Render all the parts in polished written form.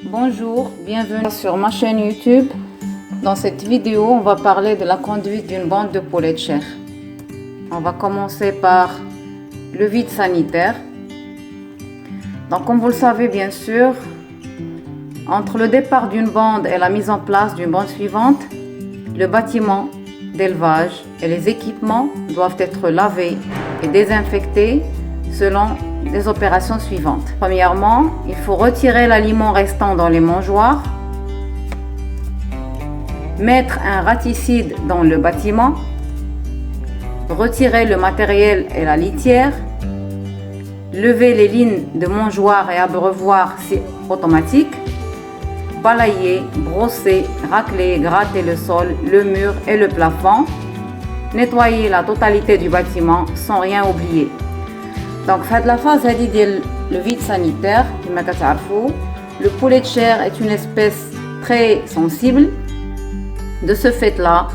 Bonjour, bienvenue sur ma chaîne YouTube. Dans cette vidéo, on va parler de la conduite d'une bande de poulet de chair. On va commencer par le vide sanitaire. Donc, comme vous le savez bien sûr, entre le départ d'une bande et la mise en place d'une bande suivante, le bâtiment d'élevage et les équipements doivent être lavés et désinfectés selon les opérations suivantes. Premièrement, il faut retirer l'aliment restant dans les mangeoires, mettre un raticide dans le bâtiment, retirer le matériel et la litière, lever les lignes de mangeoires et abreuvoirs si automatique, balayer, brosser, racler, gratter le sol, le mur et le plafond, nettoyer la totalité du bâtiment sans rien oublier. Donc, dans la phase le vide sanitaire, le poulet de chair est une espèce très sensible. De ce fait-là,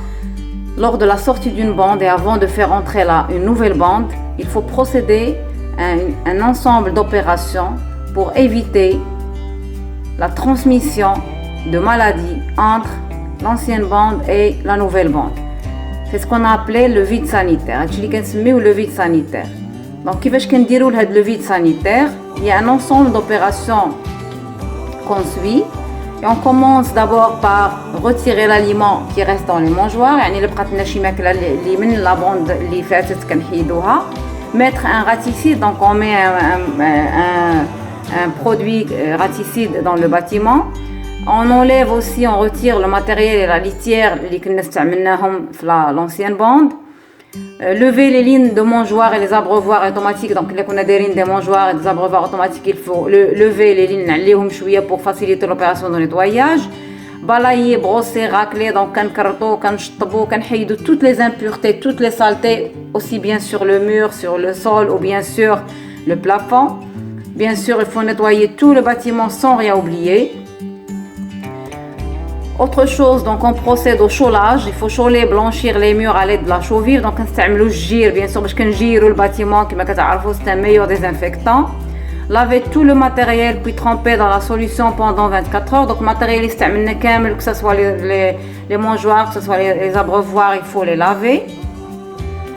lors de la sortie d'une bande et avant de faire entrer là une nouvelle bande, il faut procéder à un ensemble d'opérations pour éviter la transmission de maladies entre l'ancienne bande et la nouvelle bande. C'est ce qu'on a appelé le vide sanitaire. Le vide sanitaire. Donc, le vide sanitaire, il y a un ensemble d'opérations qu'on suit. Et on commence d'abord par retirer l'aliment qui reste dans les mangeoires. Mettre un raticide, donc on met un produit raticide dans le bâtiment. On enlève aussi, on retire le matériel et la litière l'ancienne bande. Lever les lignes de mangeoires et les abreuvoirs automatiques. Donc, là qu'on a des mangeoires et des abreuvoirs automatiques, il faut lever les lignes pour faciliter l'opération de nettoyage. Balayer, brosser, racler, donc toutes les impuretés, toutes les saletés, aussi bien sur le mur, sur le sol ou bien sûr le plafond. Bien sûr, il faut nettoyer tout le bâtiment sans rien oublier. Autre chose, donc on procède au chaulage. Il faut chauler, blanchir les murs à l'aide de la chaux vive. Donc on utilise le gir, bien sûr, parce qu'on gire le bâtiment, c'est un meilleur désinfectant. Laver tout le matériel puis tremper dans la solution pendant 24 heures. Donc matériel que ce soit les mangeoires, que ce soit les abreuvoirs, il faut les laver.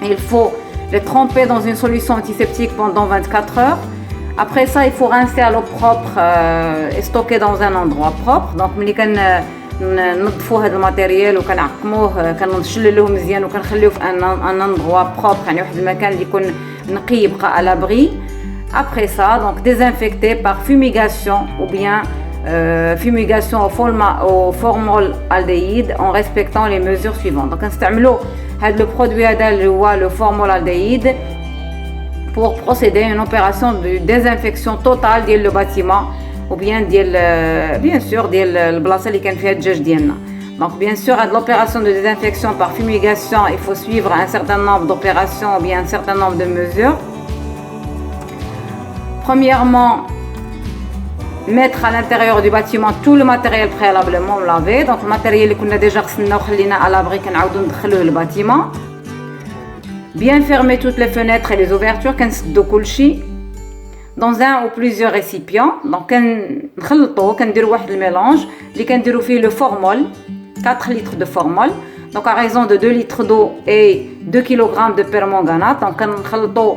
Il faut les tremper dans une solution antiseptique pendant 24 heures. Après ça, il faut rincer à l'eau propre et stocker dans un endroit propre. Donc ننظفوا هذا الماتيريال وكنعقموه كنشللوه مزيان وكنخليوه في ان اندروا بروبر يعني واحد المكان اللي يكون نقي يبقى à l'abri. Après ça, donc désinfecter par fumigation ou bien fumigation au formaldéhyde en respectant les mesures suivantes. Donc نستعملوا هذا le produit هذا اللي هو le formaldéhyde pour procéder à une opération de désinfection totale ديال le bâtiment ou bien bien sûr le blasé اللي كان فيها الدجاج ديالنا. Donc bien sûr l'opération de désinfection par fumigation, il faut suivre un certain nombre d'opérations ou bien un certain nombre de mesures. Premièrement, mettre à l'intérieur du bâtiment tout le matériel préalablement lavé. Donc le matériel اللي كنا déjà غسلنا وخلينا à l'abri كنعاودو ندخلوه للبâtiment. Bien fermer toutes les fenêtres et les ouvertures كنسدو كلشي dans un ou plusieurs récipients. Donc كنخلطوا كنديروا واحد الميلانج اللي كنديروا فيه le formol, 4 litres de formol. Donc à raison de 2 litres d'eau et 2 kg de permanganate. Donc كنخلطوا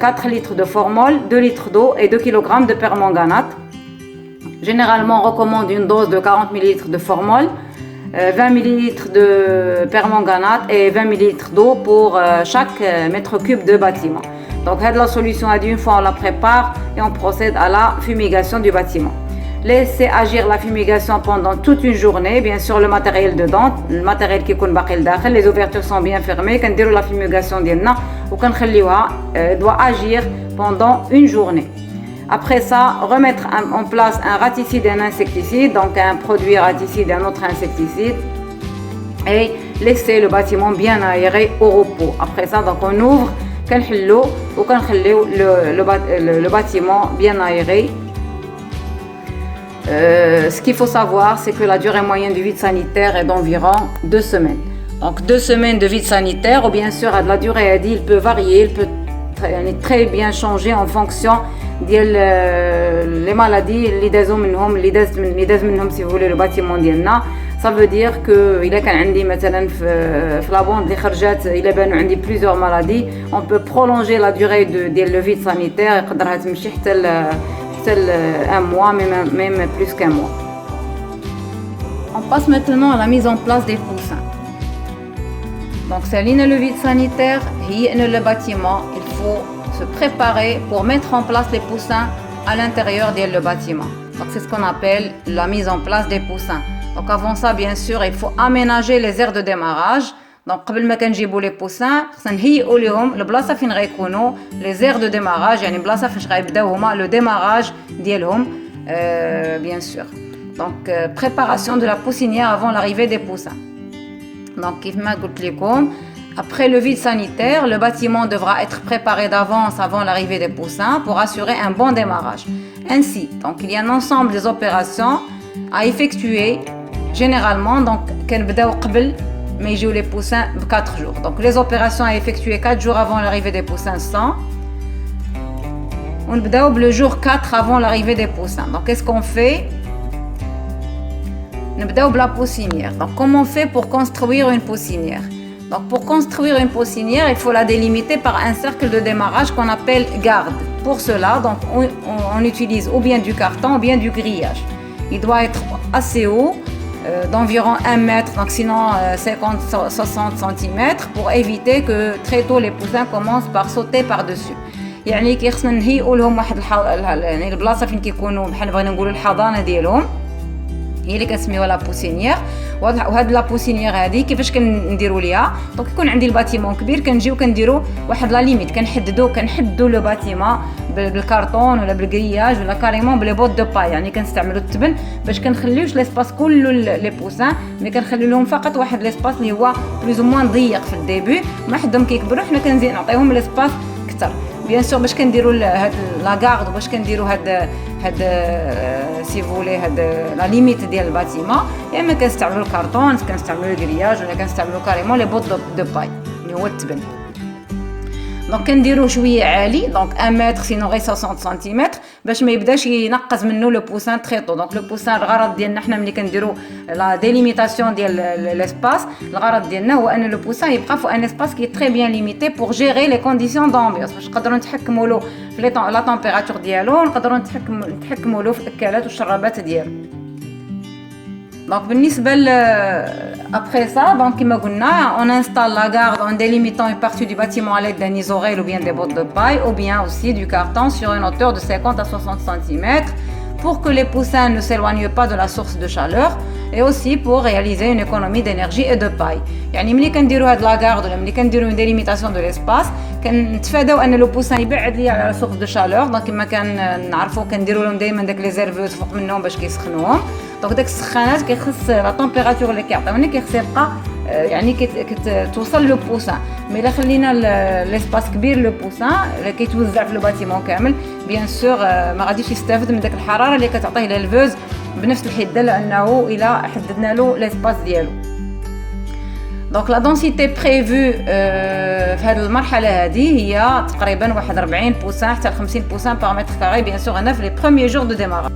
4 litres de formol, 2 litres d'eau et 2 kg de permanganate. Généralement, on recommande une dose de 40 ml de formol, 20 ml de permanganate et 20 ml d'eau pour chaque mètre cube de bâtiment. Donc, la solution, une fois on la prépare et on procède à la fumigation du bâtiment. Laissez agir la fumigation pendant toute une journée. Bien sûr, le matériel dedans, le matériel qui est les ouvertures sont bien fermées. Quand la fumigation doit agir pendant une journée. Après ça, remettre en place un raticide et un insecticide, donc un produit raticide et un autre insecticide, et laisser le bâtiment bien aéré au repos. Après ça, donc on ouvre le bâtiment bien aéré. Ce qu'il faut savoir, c'est que la durée moyenne du vide sanitaire est d'environ 2 semaines. Donc 2 semaines de vide sanitaire, ou bien sûr, à de la durée, il peut varier, il peut très bien changer en fonction ديال لي مالادي اللي دازو منهم اللي داز منهم سي فولي لو باتيمون ديالنا. ça veut dire que الا كان عندي مثلا في لا بوند اللي خرجات الا بانوا عندي plusieurs maladies on peut prolonger la durée ديال لو فيد sanitaire يقدرها تمشي حتى un mois même plus qu'un mois. On passe maintenant à la mise en place des poussins. Donc c'est le vide sanitaire, le bâtiment, il faut se préparer pour mettre en place les poussins à l'intérieur du bâtiment. Donc c'est ce qu'on appelle la mise en place des poussins. Donc avant ça, bien sûr, il faut aménager les aires de démarrage. Donc قبل ما كنجيبوا les poussins خصنا نهيئوا لهم البلاصه فين غيكونوا les aires de démarrage, يعني البلاصه فاش غيبداو هما le démarrage ديالهم bien sûr. Donc préparation de la poussinière avant l'arrivée des poussins. Donc كيف ما قلت لكم après le vide sanitaire, le bâtiment devra être préparé d'avance avant l'arrivée des poussins pour assurer un bon démarrage. Ainsi, donc il y a un ensemble des opérations à effectuer généralement. Donc كنبداو قبل ما يجيو les poussins de 4 jours. Donc les opérations à effectuer 4 jours avant l'arrivée des poussins sont on نبداو le jour 4 avant l'arrivée des poussins. Donc qu'est-ce qu'on fait? نبداو بلا poussinière. Donc comment on fait pour construire une poussinière? Donc pour construire une poussinière, il faut la délimiter par un cercle de démarrage qu'on appelle garde. Pour cela, donc on utilise ou bien du carton ou bien du grillage. Il doit être assez haut, d'environ 1 mètre, donc sinon 50-60 cm, pour éviter que très tôt les poussins commencent par sauter par-dessus. يعني كيخصنا نهيئوا لهم واحد يعني البلاصه فين كيكونوا بحال بغينا نقولوا الحضانه ديالهم هي اللي كنسميوها لا بوسينيير. وهاد لا بوسينيير هادي كيفاش كنديروا ليها؟ دونك يكون عندي الباتيمون كبير كنجيو كنديروا واحد لا ليميت كنحددوا لو باتيمون بالكارطون ولا بالغرياج ولا كاريمون بلي بوت دو باي. يعني كنستعملوا التبن باش كنخليوش ليسباس كله لي بوسان مي كنخليو لهم فقط واحد ليسباس اللي هو بلوز او موان ضيق في الديبي. ما حدهم كيكبروا حنا كنزيد نعطيهم ليسباس كثر بيان سور باش كنديروا هاد لا غارد وباش كنديروا هاد سي فولي هاد لا ليميت ديال الباتيمون. يا اما كنستعملوا الكارطون كنستعملوا الغرياج ولا كنستعملوا كاريمون لي بوت دو باي اللي هو التبن. دونك كنديروا شويه عالي دونك 1 متر سينو غير 60 سنتيمتر باش ما يبداش ينقص منه لو بوسان تري طو. دونك لو بوسان الغرض ديالنا حنا ملي كنديروا لا ديليميتاسيون ديال ليسباس الغرض ديالنا هو ان لو بوسان يبقى في ان اسباس كي تري بيان ليميتي بور جيري لي كونديسيون دامبيونس باش نقدروا نتحكموا له في لا تمبيراتور ديالو نقدروا نتحكموا له في الاكلات والشرابات ديالو. Donc بالنسبة après ça, donc comme قلنا, on installe la garde en délimitant une partie du bâtiment à l'aide d'un isorel ou bien des bottes de paille ou bien aussi du carton sur une hauteur de 50 à 60 cm pour que les poussins ne s'éloignent pas de la source de chaleur et aussi pour réaliser une économie d'énergie et de paille. يعني ملي كنديروا هاد لا غارد ولا ملي كنديروا une délimitation de l'espace كنتفاداو ان لو بوسان يبعد ليا على سورس دو شالور. دونك كما كنعرفوا كنديروا لهم دائما داك لي زيرفوز فوق منهم باش كيسخنوهم. دونك داك السخانات كيخص لا تمبيراتور اللي كيعطيونا كيخص يبقى يعني توصل لو بوسان. مي الا خلينا ليسباس كبير لو بوسان كيتوزع في لو باتيمون كامل بيان سور ما غاديش يستافد من داك الحراره اللي كتعطيه للفوز بنفس الحده لانه الا حددنا له ليسباس ديالو. Donc la densité prévue في هذه المرحله هذه هي تقريبا 40% حتى 50% par mètre carré bien sûr هنا في les premiers jours de démarrage.